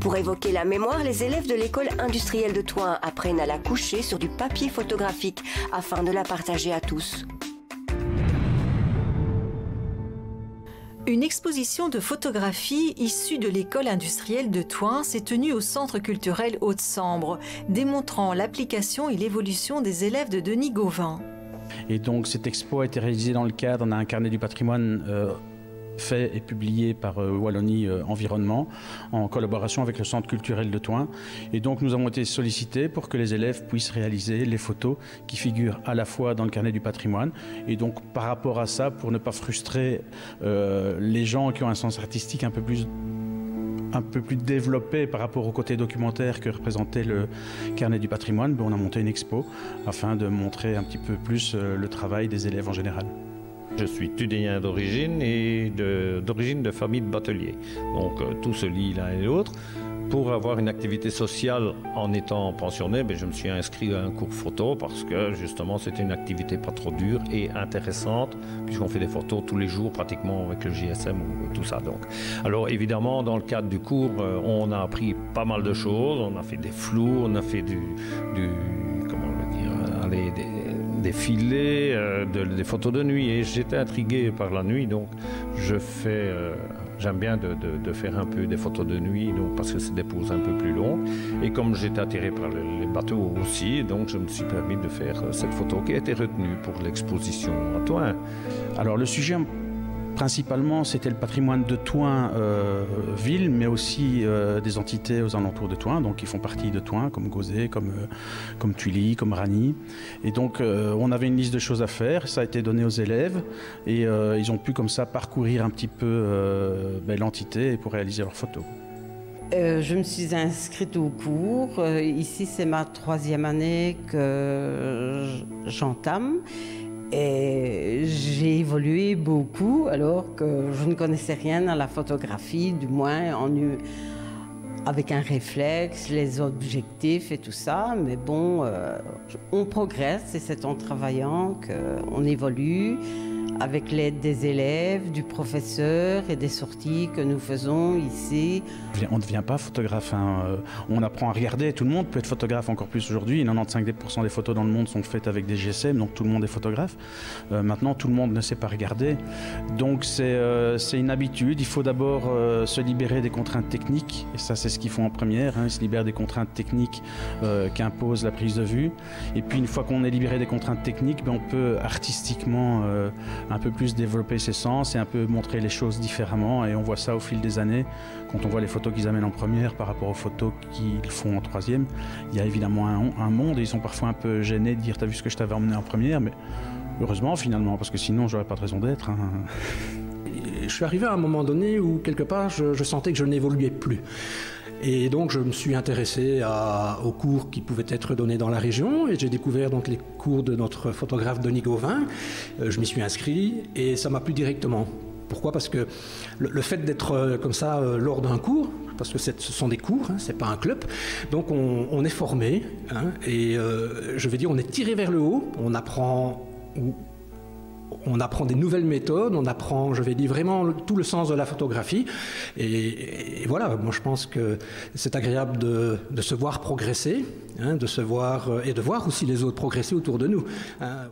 Pour évoquer la mémoire, les élèves de l'école industrielle de Thoin apprennent à la coucher sur du papier photographique afin de la partager à tous. Une exposition de photographies issue de l'école industrielle de Thoin s'est tenue au Centre culturel Haute-Sambre, démontrant l'application et l'évolution des élèves de Denis Gauvin. Et donc cette expo a été réalisée dans le cadre d'un carnet du patrimoine fait et publié par Wallonie Environnement en collaboration avec le Centre culturel de Thoin. Et donc nous avons été sollicités pour que les élèves puissent réaliser les photos qui figurent à la fois dans le carnet du patrimoine et donc par rapport à ça, pour ne pas frustrer les gens qui ont un sens artistique un peu plus développé par rapport au côté documentaire que représentait le carnet du patrimoine, on a monté une expo afin de montrer un petit peu plus le travail des élèves en général. Je suis tudéen d'origine et d'origine de famille de bateliers. Donc tout se lie l'un et l'autre. Pour avoir une activité sociale en étant pensionné, je me suis inscrit à un cours photo parce que justement c'était une activité pas trop dure et intéressante puisqu'on fait des photos tous les jours pratiquement avec le GSM ou tout ça. Donc. Alors évidemment dans le cadre du cours on a appris pas mal de choses, on a fait des flous, on a fait des filets, des photos de nuit et j'étais intrigué par la nuit donc j'aime bien de faire un peu des photos de nuit donc, parce que c'est des poses un peu plus longues et comme j'étais attiré par les bateaux aussi donc je me suis permis de faire cette photo qui a été retenue pour l'exposition à Thoin. Alors le sujet principalement c'était le patrimoine de Thoin ville mais aussi des entités aux alentours de Thoin donc qui font partie de Thoin comme Gauzet, comme Tuilly, comme Ragny et donc on avait une liste de choses à faire, ça a été donné aux élèves et ils ont pu comme ça parcourir un petit peu l'entité pour réaliser leurs photos. Je me suis inscrite au cours, ici c'est ma 3e année que j'entame. Et j'ai évolué beaucoup alors que je ne connaissais rien à la photographie, du moins avec un réflexe, les objectifs et tout ça. Mais bon, on progresse et c'est en travaillant qu'on évolue avec l'aide des élèves, du professeur et des sorties que nous faisons ici. On ne devient pas photographe, hein. On apprend à regarder, tout le monde peut être photographe encore plus aujourd'hui, 95% des photos dans le monde sont faites avec des GSM, donc tout le monde est photographe. Maintenant tout le monde ne sait pas regarder, donc c'est une habitude, il faut d'abord se libérer des contraintes techniques, et ça c'est ce qu'ils font en première, hein. Ils se libèrent des contraintes techniques qu'impose la prise de vue, et puis une fois qu'on est libéré des contraintes techniques, on peut artistiquement un peu plus développer ses sens et un peu montrer les choses différemment et on voit ça au fil des années quand on voit les photos qu'ils amènent en première par rapport aux photos qu'ils font en 3e. Il y a évidemment un monde et ils sont parfois un peu gênés de dire t'as vu ce que je t'avais emmené en première, mais heureusement finalement parce que sinon j'aurais pas de raison d'être, hein. Je suis arrivé à un moment donné où quelque part je sentais que je n'évoluais plus. Et donc je me suis intéressé aux cours qui pouvaient être donnés dans la région et j'ai découvert donc les cours de notre photographe Denis Gauvin. Je m'y suis inscrit et ça m'a plu directement. Pourquoi? Parce que le fait d'être comme ça lors d'un cours, parce que ce sont des cours, hein, c'est pas un club, donc on est formé, hein, et je vais dire on est tiré vers le haut, on apprend des nouvelles méthodes, on apprend, je vais dire, vraiment tout le sens de la photographie. Et voilà, moi je pense que c'est agréable de se voir progresser, hein, de se voir et de voir aussi les autres progresser autour de nous, hein.